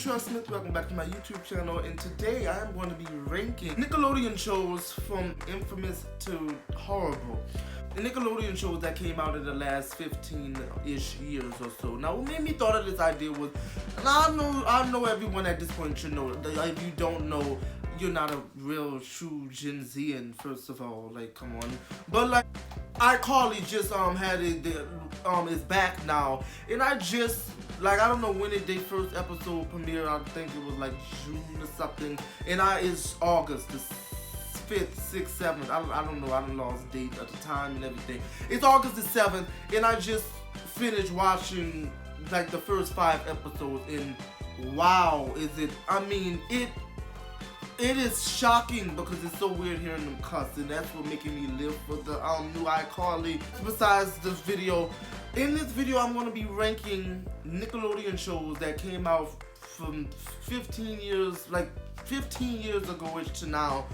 Trust Smith, welcome back to my YouTube channel, and today I am going to be ranking Nickelodeon shows from infamous to horrible. The Nickelodeon shows that came out in the last 15-ish years or so. Now, what made me thought of this idea was, and I know everyone at this point should know, that if you don't know, you're not a real true Gen Z, and first of all, like, come on. But like, iCarly just had it, is back now, and I just, like, I don't know when did their first episode premiere. I think it was like June or something, and it's August the 5th, 6th, 7th. I don't know. I done lost date at the time and everything. It's August the 7th, and I just finished watching like the first 5 episodes, and wow, is it? I mean, it is shocking because it's so weird hearing them cuss, and that's what making me live for the new iCarly. Besides this video, in this video I'm going to be ranking Nickelodeon shows that came out from 15 years ago-ish to now,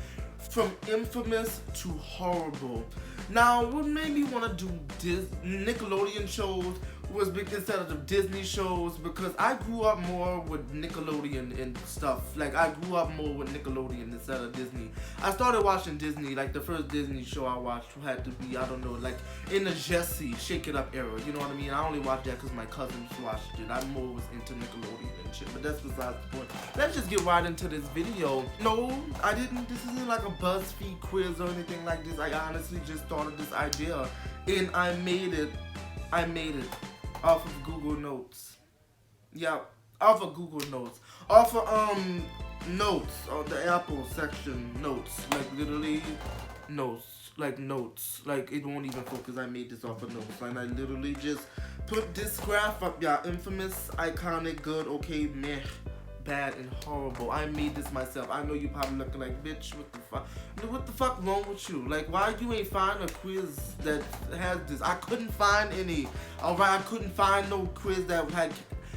from infamous to horrible. Now, what made me want to do Nickelodeon shows was instead of the Disney shows, because I grew up more with Nickelodeon and stuff. Like, I grew up more with Nickelodeon instead of Disney. I started watching Disney, like the first Disney show I watched had to be, I don't know, like in the Jessie, Shake It Up era, you know what I mean? I only watched that because my cousins watched it. I more was into Nickelodeon and shit, but that's besides the point. Let's just get right into this video. No, I didn't, this isn't like a BuzzFeed quiz or anything like this. I honestly just thought of this idea, and I made it off of Google Notes. Yeah, off of Google Notes. Off of notes on the Apple section notes. Like literally notes. Like notes. Like it won't even focus. I made this off of notes. And I literally just put this graph up. Yeah, infamous, iconic, good, okay, meh, bad, and horrible. I made this myself. I know you probably looking like, bitch, what the fuck? What the fuck wrong with you? Like, why you ain't find a quiz that has this? I couldn't find any. Alright, I couldn't find no quiz that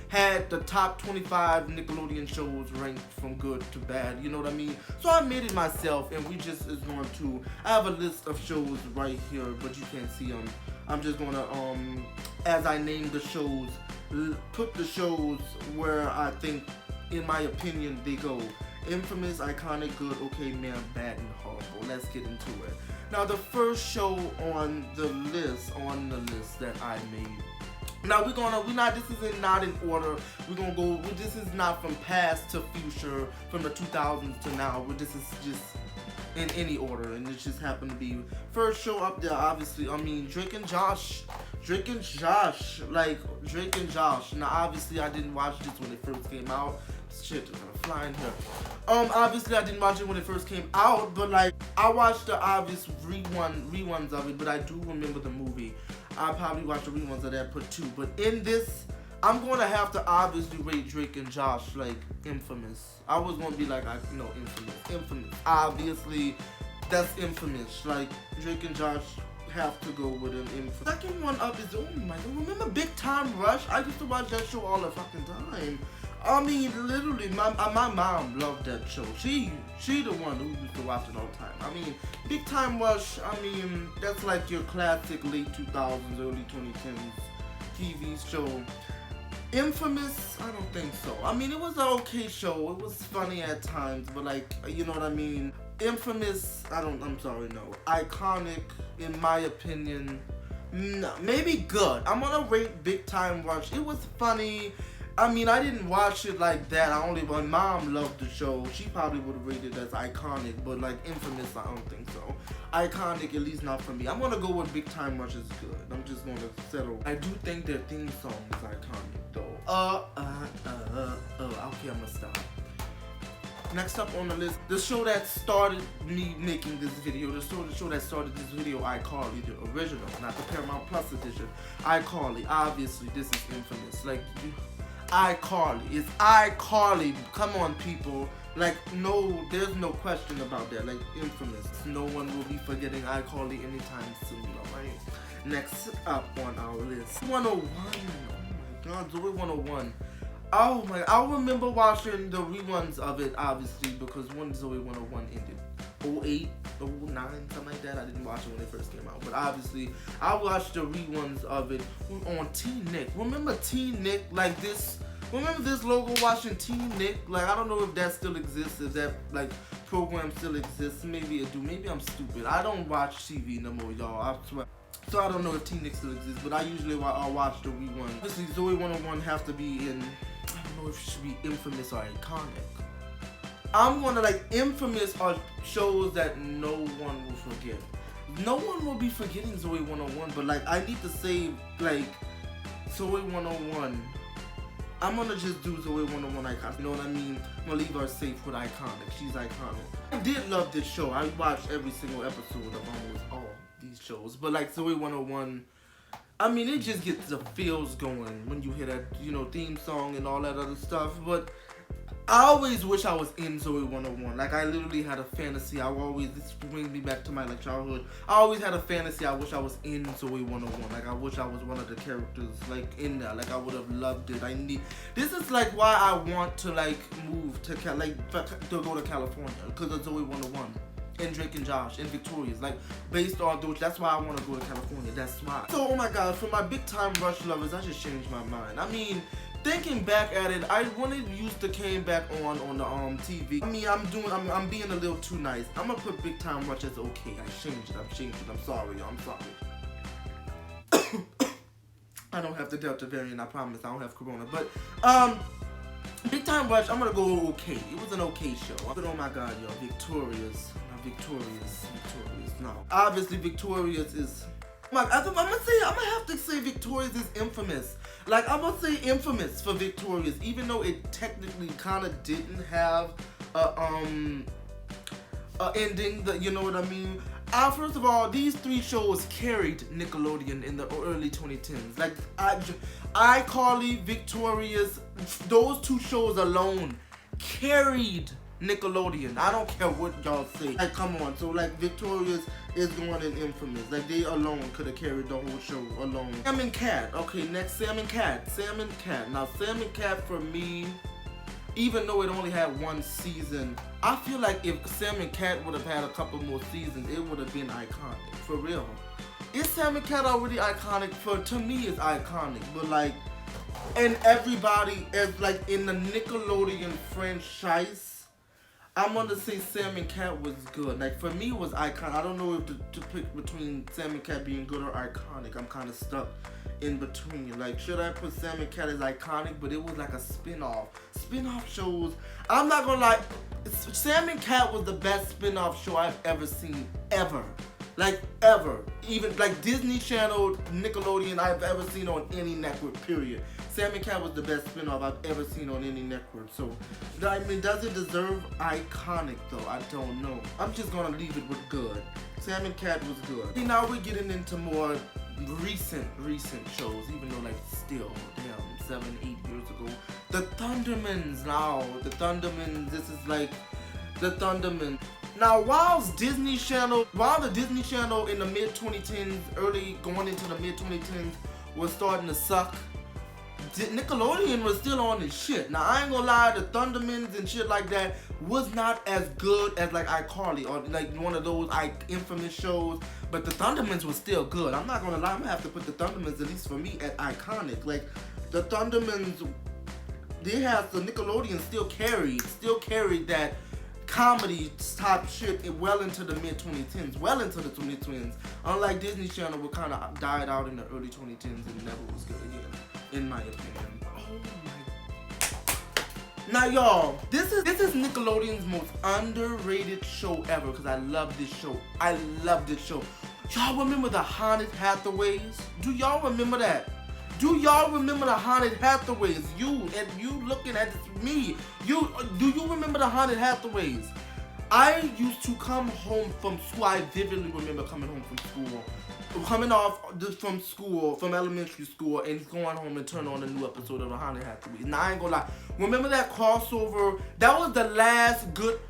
had the top 25 Nickelodeon shows ranked from good to bad, you know what I mean? So I made it myself, and we just is going to, I have a list of shows right here, but you can't see them. I'm just gonna, as I name the shows, put the shows where I think, in my opinion, they go. Infamous, iconic, good, okay, man, bad, and horrible. Let's get into it. Now, the first show on the list that I made. Now this is not in order. We're gonna go. This is not from past to future, from the 2000s to now. This is just in any order, and it just happened to be first show up there. Obviously, I mean Drake and Josh. Now, obviously, I didn't watch this when it first came out. Shit is gonna fly in here. Obviously, I didn't watch it when it first came out, but like, I watched the obvious reruns of it, but I do remember the movie. I probably watched the reruns of that put too. But in this, I'm gonna have to obviously rate Drake and Josh like infamous. I was gonna be like, infamous. Obviously, that's infamous. Like, Drake and Josh have to go with an infamous. Second one up is, oh my god, remember Big Time Rush? I used to watch that show all the fucking time. I mean, literally, my mom loved that show. She the one who used to watch it all the time. I mean, Big Time Rush, I mean, that's like your classic late 2000s, early 2010s TV show. Infamous, I don't think so. I mean, it was an okay show. It was funny at times, but like, you know what I mean? Infamous, I'm sorry, no. Iconic, in my opinion, no. Maybe good. I'm gonna rate Big Time Rush. It was funny. I mean, I didn't watch it like that. My mom loved the show. She probably would have rated it as iconic, but like infamous, I don't think so. Iconic, at least not for me. I'm gonna go with Big Time Rush is good. I'm just gonna settle. I do think their theme song is iconic though. Okay, I'm gonna stop. Next up on the list, the show that started me making this video, the show that started this video, iCarly, the original, not the Paramount Plus edition. iCarly, obviously, this is infamous. Like, iCarly. It's iCarly. Come on, people. Like, no, there's no question about that. Like, infamous. No one will be forgetting iCarly anytime soon, alright? Next up on our list, 101. Oh my god, Zoe 101. Oh my, I remember watching the reruns of it, obviously, because when Zoe 101 ended. 08, 09, something like that. I didn't watch it when it first came out, but obviously I watched the reruns of it on Teen Nick. Remember Teen Nick? Like, this Remember this logo watching Teen Nick? Like, I don't know if that still exists, if that, like, program still exists. Maybe it do. Maybe I'm stupid. I don't watch TV no more, y'all. I swear. So I don't know if Teen Nick still exists, but I usually I'll watch the rerun. Obviously, Zoe 101 have to be in, I don't know if it should be infamous or iconic. I'm gonna like infamous are shows that no one will forget. No one will be forgetting Zoe 101, but like I need to say like Zoe 101. I'm gonna just do Zoe 101 iconic. You know what I mean? I'm gonna leave her safe with iconic. She's iconic. I did love this show. I watched every single episode of almost all these shows. But like Zoe 101, I mean it just gets the feels going when you hear that, you know, theme song and all that other stuff. But I always wish I was in Zoe 101. Like, I literally had a fantasy. This brings me back to my, like, childhood. I always had a fantasy. I wish I was in Zoe 101. Like, I wish I was one of the characters, like, in there. Like, I would have loved it. This is, like, why I want to, like, move to, to go to California. Because of Zoe 101. And Drake and Josh and Victorious. Like, based on those, that's why I want to go to California. That's why. So, oh my God, for my big time Rush lovers, I just changed my mind. I mean, thinking back at it, when it used to came back on the TV. I mean, I'm being a little too nice. I'm gonna put Big Time Rush as okay. I changed it. I'm sorry, y'all. I'm sorry. I don't have the Delta variant. I promise. I don't have Corona. But Big Time Rush, I'm gonna go okay. It was an okay show. But oh my God, y'all, Victorious. No, obviously Victorious is. I'm gonna have to say Victorious is infamous. Like, I'm gonna say infamous for Victorious, even though it technically kind of didn't have a ending. That, you know what I mean? First of all, these three shows carried Nickelodeon in the early 2010s. Like, iCarly, Victorious, those two shows alone carried Nickelodeon. I don't care what y'all say. Like, come on. So, like, Victorious is going in infamous. Like, they alone could have carried the whole show alone. Sam and Cat. Okay, next, Sam and Cat. Now, Sam and Cat, for me, even though it only had one season, I feel like if Sam and Cat would have had a couple more seasons, it would have been iconic. For real. Is Sam and Cat already iconic? To me, it's iconic. But, like, and everybody is, like, in the Nickelodeon franchise, I'm gonna say Sam and Cat was good. Like, for me, it was iconic. I don't know if to pick between Sam and Cat being good or iconic. I'm kind of stuck in between. Like, should I put Sam and Cat as iconic? But it was like a spin-off. Spin-off shows, I'm not gonna lie, Sam and Cat was the best spin-off show I've ever seen, ever. Like, ever. Even, like, Disney Channel, Nickelodeon, I've ever seen on any network, period. Sam and Cat was the best spin-off I've ever seen on any network. So, I mean, does it deserve iconic, though? I don't know. I'm just gonna leave it with good. Sam and Cat was good. See, now we're getting into more recent shows, even though, like, still, damn, 7-8 years ago. The Thundermans now. The Thundermans, this is like, the Thundermans. Now, while the Disney Channel in the mid-2010s, early going into the mid-2010s, was starting to suck, Nickelodeon was still on this shit. Now, I ain't gonna lie, the Thundermans and shit like that was not as good as, like, iCarly or, like, one of those, infamous shows, but the Thundermans was still good. I'm not gonna lie, I'm gonna have to put the Thundermans, at least for me, at iconic. Like, the Thundermans, the Nickelodeon still carried that comedy type shit well into the mid-2010s, well into the 2010s. Unlike Disney Channel, which kind of died out in the early 2010s and never was good again, in my opinion. Oh my. Now, y'all, this is Nickelodeon's most underrated show ever, because I love this show. Y'all remember the Haunted Hathaways? Do y'all remember that? Do y'all remember the Haunted Hathaways? You looking at me. Do you remember the Haunted Hathaways? I used to come home from school. I vividly remember coming home from school. Coming off from school, from elementary school, and going home and turn on a new episode of the Haunted Hathaways. Now, I ain't gonna lie. Remember that crossover? That was the last good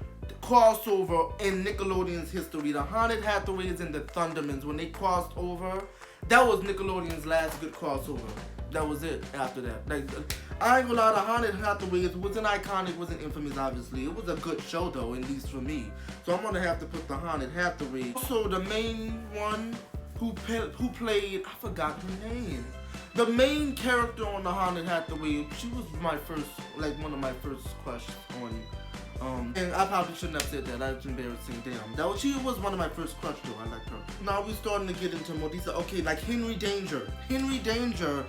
crossover in Nickelodeon's history. The Haunted Hathaways and the Thundermans, when they crossed over, that was Nickelodeon's last good crossover. That was it after that. Like, I ain't gonna lie, the Haunted Hathaways wasn't iconic, wasn't infamous, obviously. It was a good show, though, at least for me. So I'm gonna have to put the Haunted Hathaways. Also, the main one who played, I forgot her name. The main character on the Haunted Hathaway, she was my first, like one of my first crushes on. And I probably shouldn't have said that. That's embarrassing. Damn. She was one of my first crush though. I liked her. Now we're starting to get into more detail. Okay, like Henry Danger. Henry Danger.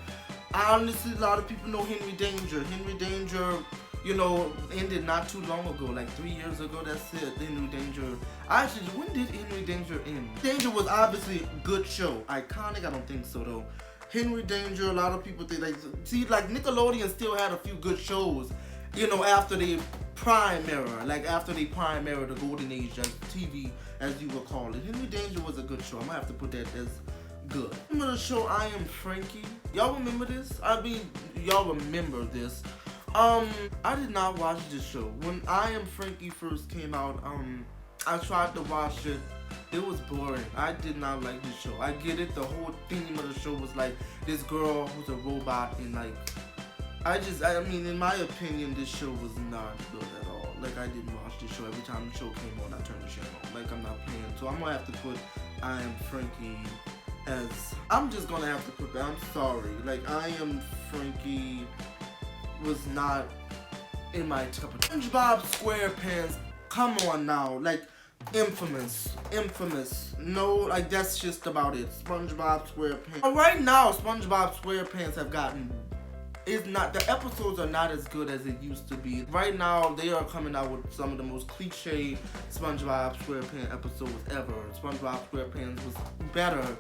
Honestly, a lot of people know Henry Danger. Henry Danger, you know, ended not too long ago, like 3 years ago. That's it. Henry Danger. Actually, when did Henry Danger end? Danger was obviously a good show. Iconic? I don't think so though. Henry Danger. A lot of people think like, see, like Nickelodeon still had a few good shows. You know, after the prime era, like after the prime era, the golden age of TV, as you would call it. Henry Danger was a good show. I'm gonna have to put that as good. Remember the show I Am Frankie? Y'all remember this? I mean, y'all remember this. I did not watch this show. When I Am Frankie first came out, I tried to watch it. It was boring. I did not like this show. I get it. The whole theme of the show was like this girl who's a robot and like, I mean, in my opinion, this show was not good at all. Like, I didn't watch this show. Every time the show came on, I turned the channel. Like, I'm not playing. So I'm gonna have to put I Am Frankie as, I'm just gonna have to put that. I'm sorry. Like, I Am Frankie was not in my cup of SpongeBob SquarePants. Come on now. Like, infamous. No, like, that's just about it. SpongeBob SquarePants. But right now, SpongeBob SquarePants have gotten, the episodes are not as good as it used to be. Right now, they are coming out with some of the most cliche SpongeBob SquarePants episodes ever. SpongeBob SquarePants was better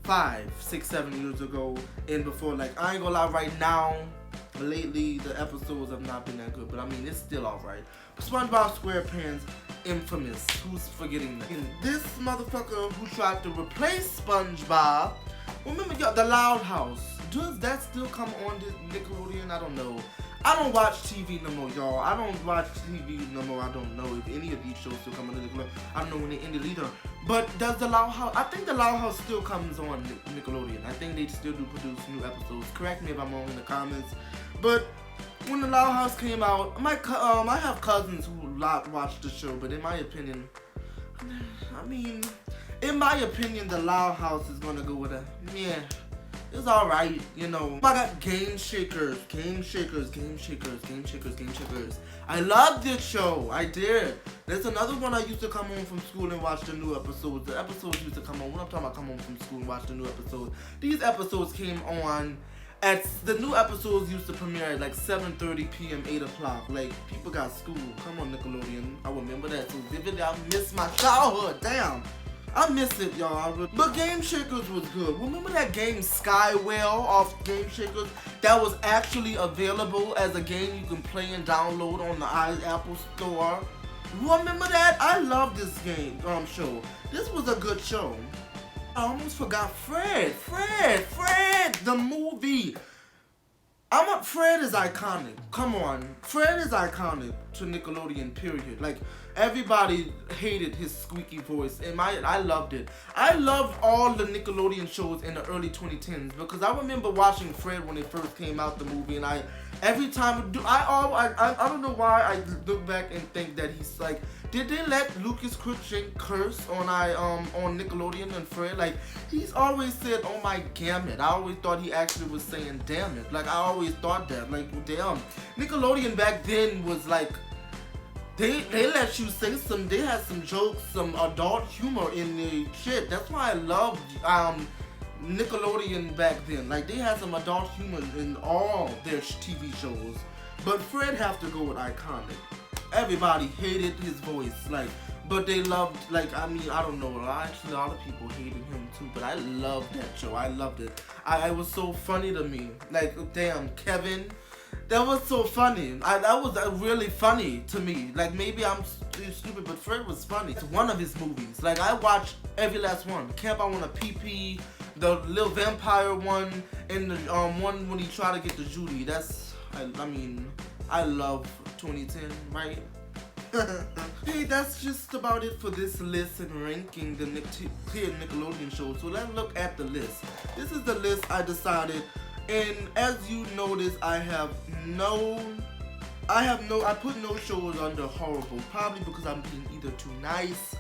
5, 6, 7 years ago and before. Like, I ain't gonna lie, right now, lately, the episodes have not been that good, but I mean, it's still alright. SpongeBob SquarePants, infamous. Who's forgetting that? And this motherfucker who tried to replace SpongeBob, remember y'all, the Loud House. Does that still come on Nickelodeon? I don't know. I don't watch TV no more, y'all. I don't watch TV no more. I don't know if any of these shows still come on Nickelodeon. I don't know when they ended either. But does the Loud House? I think the Loud House still comes on Nickelodeon. I think they still do produce new episodes. Correct me if I'm wrong in the comments. But when the Loud House came out, I have cousins who watch the show. But in my opinion, the Loud House is gonna go with a yeah. It's alright, you know. I got Game Shakers. I love this show. I did. There's another one I used to come home from school and watch the new episodes. The episodes used to come on. When I'm talking about come home from school and watch the new episodes, these episodes came on the new episodes used to premiere at like 7:30 p.m., 8 o'clock. Like, people got school. Come on, Nickelodeon. I remember that so vividly. I miss my childhood. Damn. I miss it, y'all. But Game Shakers was good. Remember that game Skywell off Game Shakers? That was actually available as a game you can play and download on the Apple Store. Remember that? I love this game, show. This was a good show. I almost forgot Fred, the movie. Fred is iconic. Come on. Fred is iconic to Nickelodeon, period. Like, everybody hated his squeaky voice, and I loved it. I loved all the Nickelodeon shows in the early 2010s because I remember watching Fred when it first came out, the movie, and I don't know why I look back and think that he's like, did they let Lucas Cruikshank curse on Nickelodeon and Fred? Like, he's always said, oh my gammit. I always thought he actually was saying damn it. Like, I always thought that. Like, damn. Nickelodeon back then was like, they let you say they had some jokes, some adult humor in the shit. That's why I loved Nickelodeon back then. Like, they had some adult humor in all their TV shows. But Fred have to go with iconic. Everybody hated his voice, like, but they loved, like, I mean, I don't know, actually a lot of people hated him too, but I loved that show. I loved it. It was so funny to me. Like, damn, Kevin, that was so funny. That was really funny to me. Like, maybe I'm stupid, but Fred was funny. It's one of his movies. Like, I watched every last one. Camp I Wanna Pee-Pee, the little vampire one, and the one when he tried to get the Judy. That's, I love 2010, right? Hey, that's just about it for this list and ranking the Nickelodeon shows. So let's look at the list. This is the list I decided, and as you notice, I put no shows under horrible, probably because I'm being either too nice,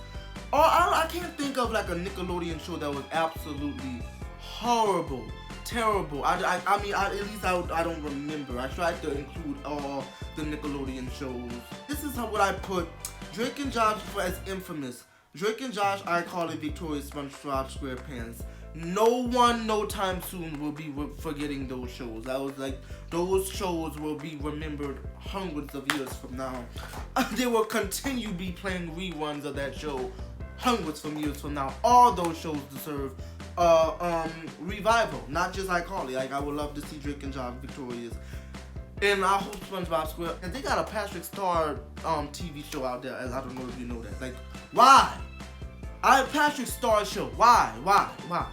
or I can't think of like a Nickelodeon show that was absolutely horrible. terrible. I mean, at least I don't remember. I tried to include all the Nickelodeon shows. This is what I put. Drake and Josh as infamous. Drake and Josh, I call it Victorious SpongeBob SquarePants. No one, no time soon, will be forgetting those shows. I was like, those shows will be remembered hundreds of years from now. They will continue to be playing reruns of that show hundreds of years from now. All those shows deserve revival, not just iCarly. Like, I would love to see Drake and Josh victorious. And I hope SpongeBob Square. And they got a Patrick Star TV show out there. As I don't know if you know that. Like, why? Patrick Star show. Why?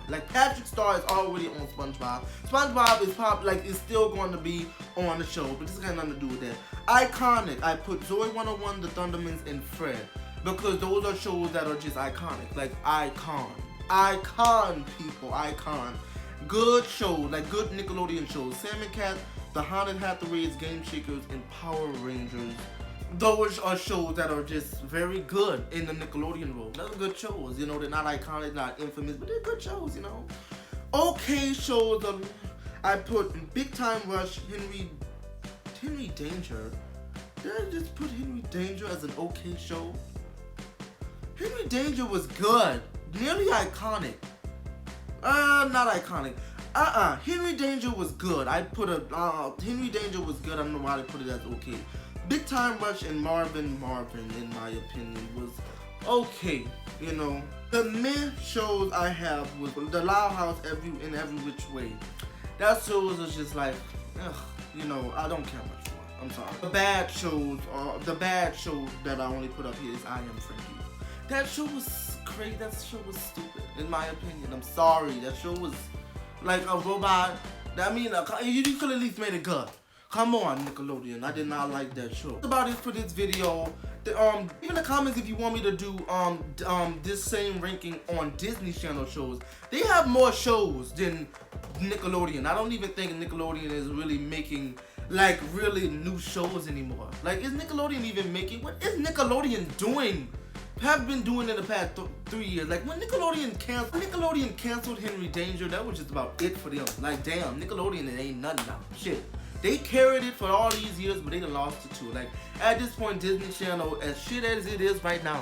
Like, Patrick Star is already on SpongeBob. SpongeBob is still going to be on the show, but this got nothing to do with that. Iconic. I put Zoe 101, the Thundermans, and Fred, because those are shows that are just iconic. Like, icon people, icon. Good shows, like good Nickelodeon shows. Sam and Cat, The Haunted Hathaways, Game Shakers, and Power Rangers. Those are shows that are just very good in the Nickelodeon world. Those are good shows, you know. They're not iconic, not infamous, but they're good shows, you know. Okay shows. I put Big Time Rush, Henry Danger. Did I just put Henry Danger as an okay show? Henry Danger was good, nearly iconic. Not iconic. Henry Danger was good. I put Henry Danger was good. I don't know why they put it as okay. Big Time Rush and Marvin, in my opinion, was okay. You know, the meh shows I have was The Loud House in Every Which Way. That shows is just like, ugh, you know, I don't care much for it. I'm sorry. The bad show that I only put up here is I Am Frankie. That show was crazy. That show was stupid, in my opinion. I'm sorry. That show was like a robot. I mean, you could at least made it good. Come on, Nickelodeon. I did not like that show. That's about it for this video. Leave in the comments if you want me to do this same ranking on Disney Channel shows. They have more shows than Nickelodeon. I don't even think Nickelodeon is really making like really new shows anymore. Like, is Nickelodeon even making? What is Nickelodeon doing? Have been doing in the past 3 years. Like, when Nickelodeon canceled Henry Danger, that was just about it for them. Like, damn, Nickelodeon, it ain't nothing now. Shit. They carried it for all these years, but they done lost it too. Like, at this point, Disney Channel, as shit as it is right now,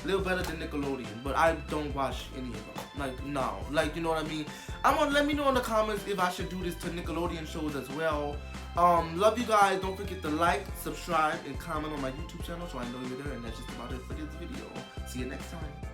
a little better than Nickelodeon, but I don't watch any of them. Like, no. Like, you know what I mean? Let me know in the comments if I should do this to Nickelodeon shows as well. Love you guys. Don't forget to like, subscribe, and comment on my YouTube channel so I know you're there. And that's just about it for this video. See you next time.